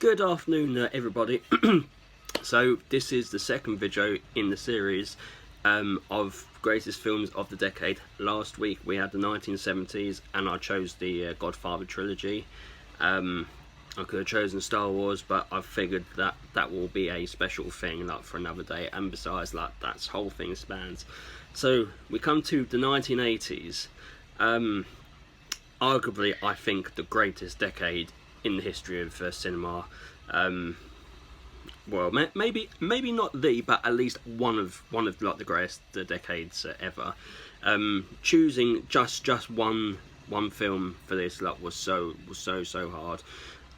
Good afternoon, everybody. So this is the second video in the series of greatest films of the decade. Last week we had the 1970s, and I chose the Godfather trilogy. I could have chosen Star Wars, but I figured that will be a special thing, like, for another day. And besides, like, that whole thing spans. So we come to the 1980s. Arguably, I think the greatest decade in the history of cinema. Well, maybe not the, but at least one of like the greatest decades ever. Choosing just one film for this was so hard.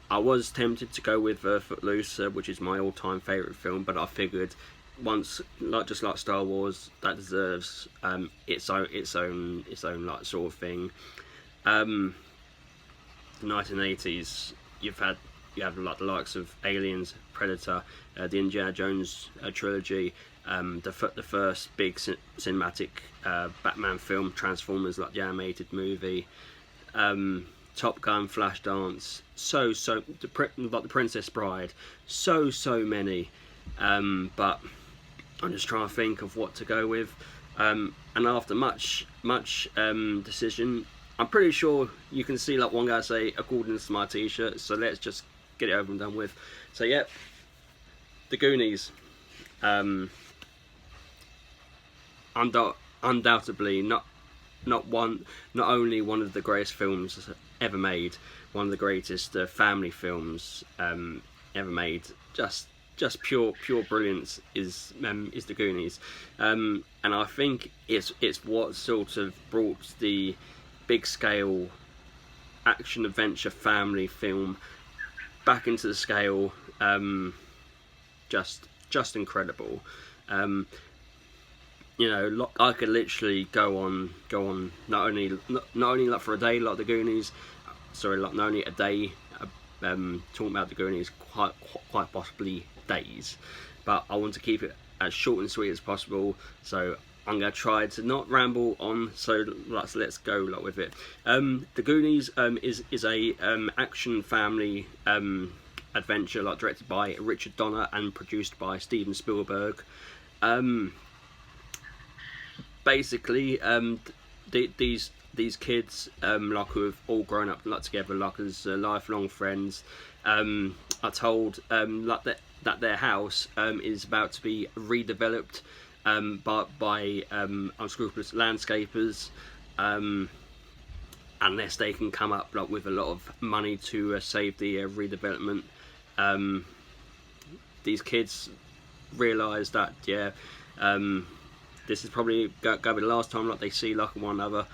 I was tempted to go with Footloose, which is my all-time favourite film, but I figured once, just like Star Wars, that deserves its own like sort of thing. The 1980s, you have like the likes of Aliens, Predator, the Indiana Jones trilogy, the first big cinematic Batman film, Transformers, like the animated movie, Top Gun, Flashdance, like the Princess Bride, so many, but I'm just trying to think of what to go with, and after much decision, I'm pretty sure you can see like one guy say according to my t-shirt, so let's just get it over and done with. So yeah, the Goonies, undoubtedly not only one of the greatest films ever made, one of the greatest family films ever made. Just pure brilliance is the Goonies, and I think it's what sort of brought the big scale action adventure family film back into the scale. Just incredible. You know, I could literally go on not only like for a day like the Goonies, not only a day talking about the Goonies, quite possibly days, but I want to keep it as short and sweet as possible, so I'm going to try to not ramble on, so let's go with it. The Goonies is a action family adventure, directed by Richard Donner and produced by Steven Spielberg. Basically, these kids who have all grown up together as lifelong friends, are told that their house is about to be redeveloped by unscrupulous landscapers, unless they can come up with a lot of money to save the redevelopment. These kids realise that this is probably going to be the last time they see one another,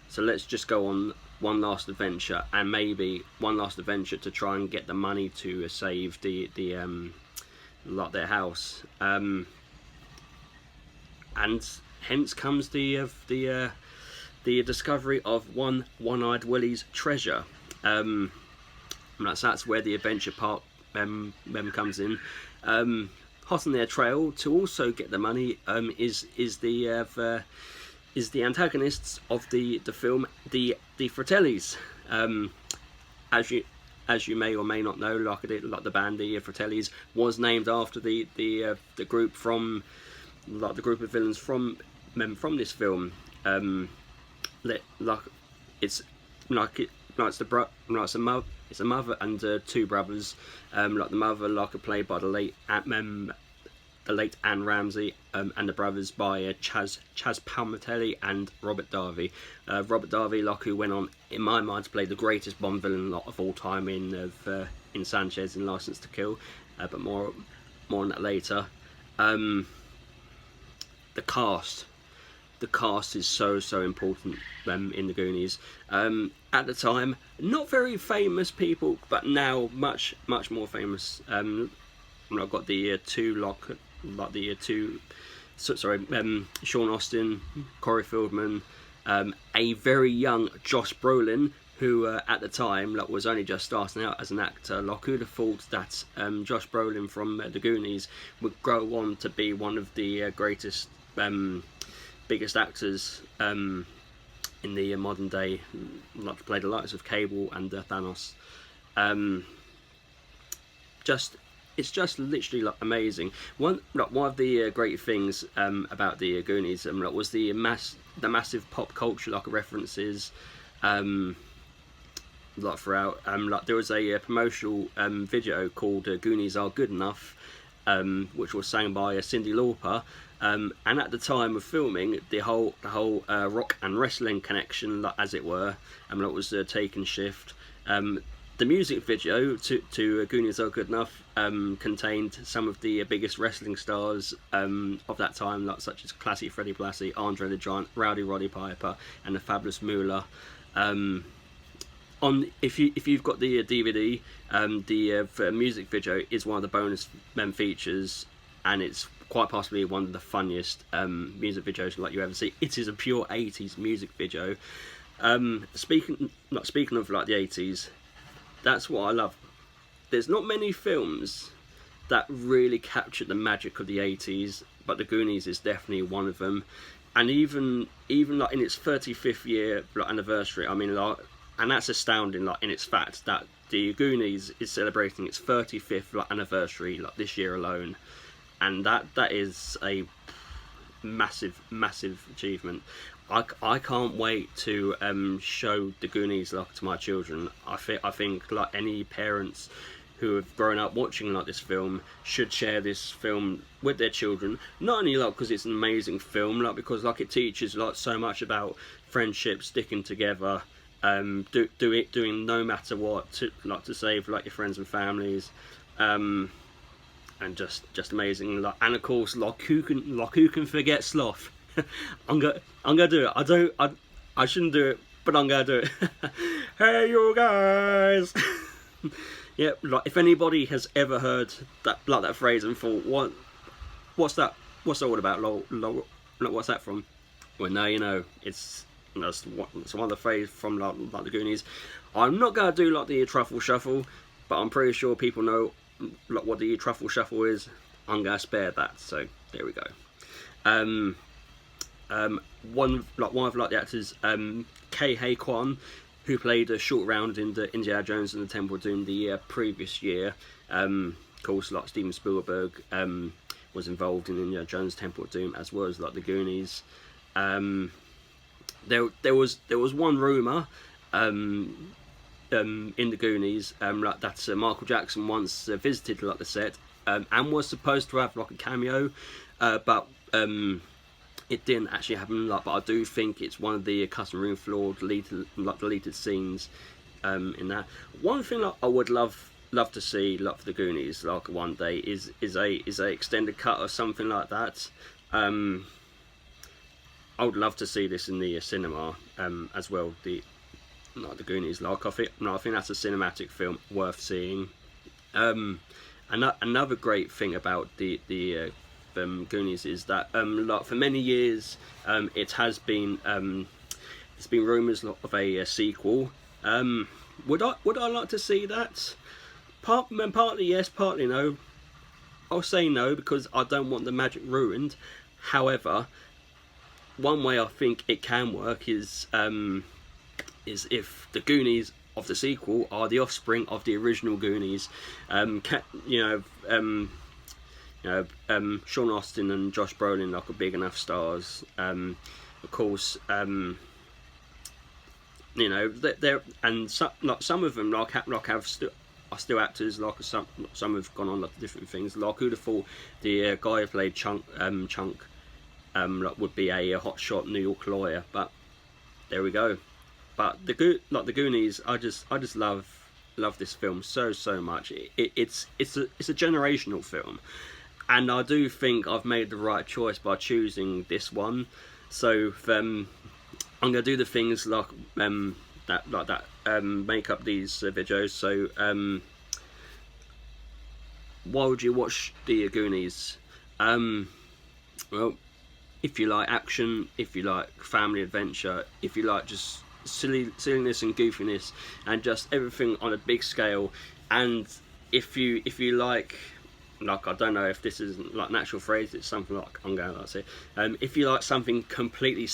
so let's just go on one last adventure, and maybe one last adventure to try and get the money to save their house. And hence comes the discovery of One-Eyed Willie's treasure. That's where the adventure part comes in. Hot on their trail to also get the money is the antagonists of the film, the Fratellis. As you may or may not know, the band, the Fratellis, was named after the group from the group of villains from this film. It's a mother and two brothers. The mother played by the late Anne Ramsey, and the brothers by Chaz Palmitelli and Robert Davi. Robert Davi, who went on, in my mind, to play the greatest Bond villain of all time in Sanchez in License to Kill, but more on that later. The cast is so important in the Goonies. At the time, not very famous people, but now much more famous. I've got the Sean Austin, Corey Feldman, a very young Josh Brolin, who at the time was only just starting out as an actor. Who'd have thought that Josh Brolin from the Goonies would grow on to be one of the greatest, biggest actors in the modern day, to play the likes of Cable and Thanos. it's just literally like amazing. One of the great things about the Goonies like, was the massive pop culture like references like throughout. Like there was a promotional video called "Goonies Are Good Enough," which was sang by Cyndi Lauper. And at the time of filming, the whole rock and wrestling connection, like, as it were, that was taken shift. The music video to Goonies Are Good Enough contained some of the biggest wrestling stars of that time, like such as Classy Freddie Blassie, Andre the Giant, Rowdy Roddy Piper, and the Fabulous Moolah. If you've got the DVD, the music video is one of the bonus features, and it's quite possibly one of the funniest music videos like you ever see. It is a pure 80s music video. Speaking of like the 80s, that's what I love. There's not many films that really capture the magic of the 80s, but the Goonies is definitely one of them. And even like in its 35th year like, anniversary, I mean, like, and that's astounding, like, in its fact that the Goonies is celebrating its 35th like, anniversary like this year alone, and that is a massive achievement. I can't wait to show the Goonies like to my children. I think like any parents who have grown up watching like this film should share this film with their children. Not only like because it's an amazing film, like because like it teaches like so much about friendship, sticking together, doing no matter what to save like your friends and families, and just amazing. Like, and of course, like who can forget Sloth? I'm gonna do it. I shouldn't do it, but I'm gonna do it. Hey, you guys. Yeah, like if anybody has ever heard that phrase and thought, what's that all about? What's that from? Well, now you know. It's one of the phrases from like the Goonies. I'm not gonna do like the truffle shuffle, but I'm pretty sure people know like what the truffle shuffle is. I'm gonna spare that. So there we go. One of the actors, Kei Hae Kwan, who played a short round in the Indiana Jones and the Temple of Doom the previous year. Of course, like Steven Spielberg was involved in Indiana Jones Temple of Doom, as well as like the Goonies. There was one rumor in the Goonies like that Michael Jackson once visited like the set and was supposed to have like a cameo, but it didn't actually happen. Like, but I do think it's one of the custom room floor deleted scenes in that. One thing like, I would love to see like for the Goonies like one day is a extended cut or something like that. I would love to see this in the cinema as well. The Goonies, like I think that's a cinematic film worth seeing. Another great thing about the Goonies is that like for many years it has been it's been rumours of a sequel. Would I like to see that? Partly yes, partly no. I'll say no because I don't want the magic ruined. However, one way I think it can work is if the Goonies of the sequel are the offspring of the original Goonies. Sean Austin and Josh Brolin like are big enough stars. Of course, they're and some of them are still actors. Like some have gone on like different things. Like who'd have thought the guy who played Chunk would be a hotshot New York lawyer, but there we go. But the Goonies, I just love this film so much. It's a generational film, and I do think I've made the right choice by choosing this one. So I'm gonna do the things like that make up these videos. So why would you watch the Goonies? Well, if you like action, if you like family adventure, if you like just silliness and goofiness and just everything on a big scale, and if you like I don't know if this is like an actual phrase, it's something like I'm going to say, if you like something completely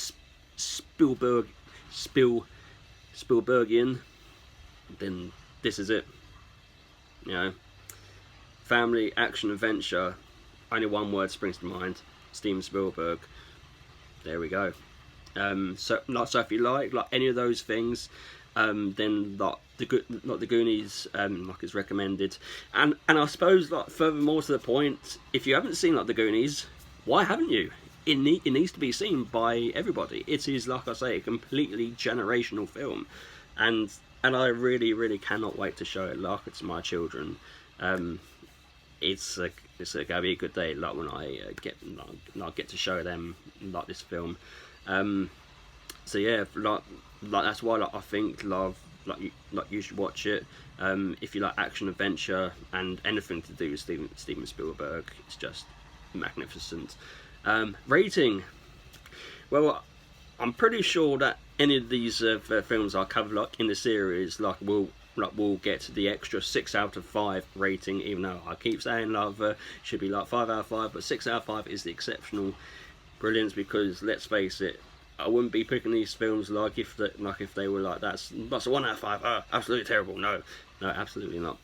Spielbergian, then this is it. family, action, adventure, only one word springs to mind: Steven Spielberg. There we go. So if you like any of those things, then like the Goonies, like is recommended. And I suppose, like, furthermore to the point, if you haven't seen like the Goonies, why haven't you? It needs to be seen by everybody. It is, like I say, a completely generational film, and I really cannot wait to show it like to my children. It's gonna be a good day, like when I get to show them like this film. So yeah, like that's why I think you should watch it. If you like action, adventure, and anything to do with Steven Spielberg, it's just magnificent. Rating. Well, I'm pretty sure that any of these films I cover in the series will get the extra 6 out of 5 rating, even though I keep saying should be 5 out of 5, but 6 out of 5 is the exceptional brilliance, because let's face it, I wouldn't be picking these films if they were like that's a 1 out of 5, absolutely terrible. No, absolutely not.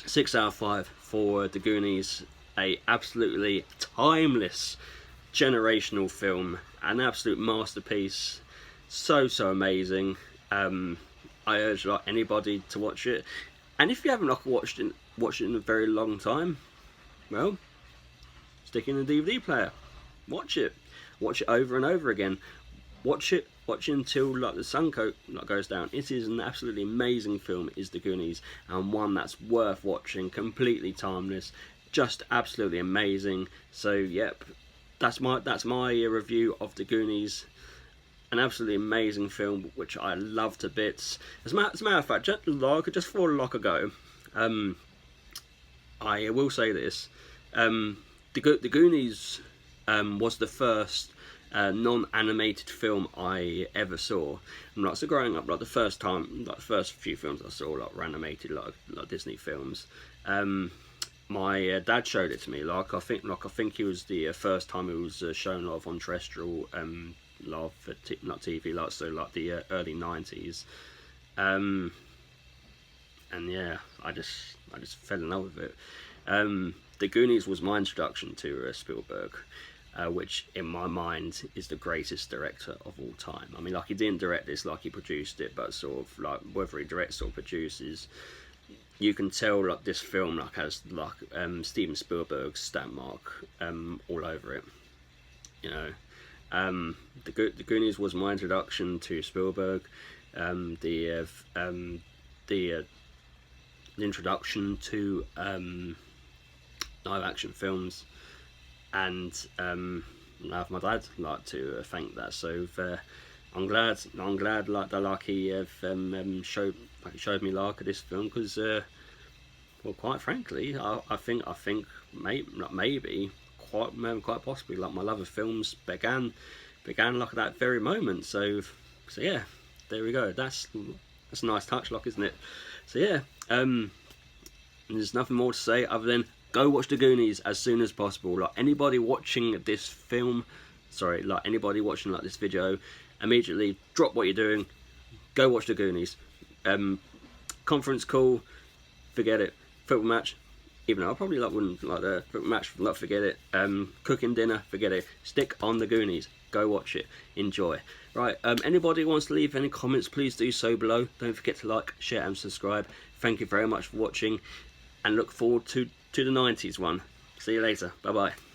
6 out of 5 for The Goonies, a absolutely timeless generational film, an absolute masterpiece, so amazing. I urge anybody to watch it, and if you haven't watched it in a very long time, well, stick in a DVD player, watch it over and over again, watch it until the sun goes down. It is an absolutely amazing film, is The Goonies, and one that's worth watching, completely timeless, just absolutely amazing. So yep, that's my review of The Goonies. An absolutely amazing film, which I love to bits. As a matter of fact, just for a lock ago, I will say this: The Goonies was the first non-animated film I ever saw. So growing up, the first few films I saw were animated, like Disney films. My dad showed it to me. I think it was the first time it was shown on terrestrial, not TV, the early 90s. And yeah, I just fell in love with it. The Goonies was my introduction to Spielberg, which in my mind is the greatest director of all time. I mean, he didn't direct this, he produced it, but sort of whether he directs or produces, you can tell this film has Steven Spielberg's stamp mark all over it. You know, the Goonies was my introduction to Spielberg. The introduction to live action films, and I have my dad to thank that. So I'm glad that he showed me this film, because well, quite frankly, I think maybe quite possibly my love of films began that very moment. So yeah, there we go. That's a nice touch, isn't it? So yeah, there's nothing more to say other than go watch The Goonies as soon as possible. Anybody watching this film, anybody watching this video, immediately drop what you're doing, go watch The Goonies. Conference call, forget it. Football match, even though I probably wouldn't like the football match, forget it. Cooking dinner, forget it. Stick on The Goonies. Go watch it. Enjoy. Right, anybody who wants to leave any comments, please do so below. Don't forget to like, share and subscribe. Thank you very much for watching, and look forward to the 90s one. See you later. Bye bye.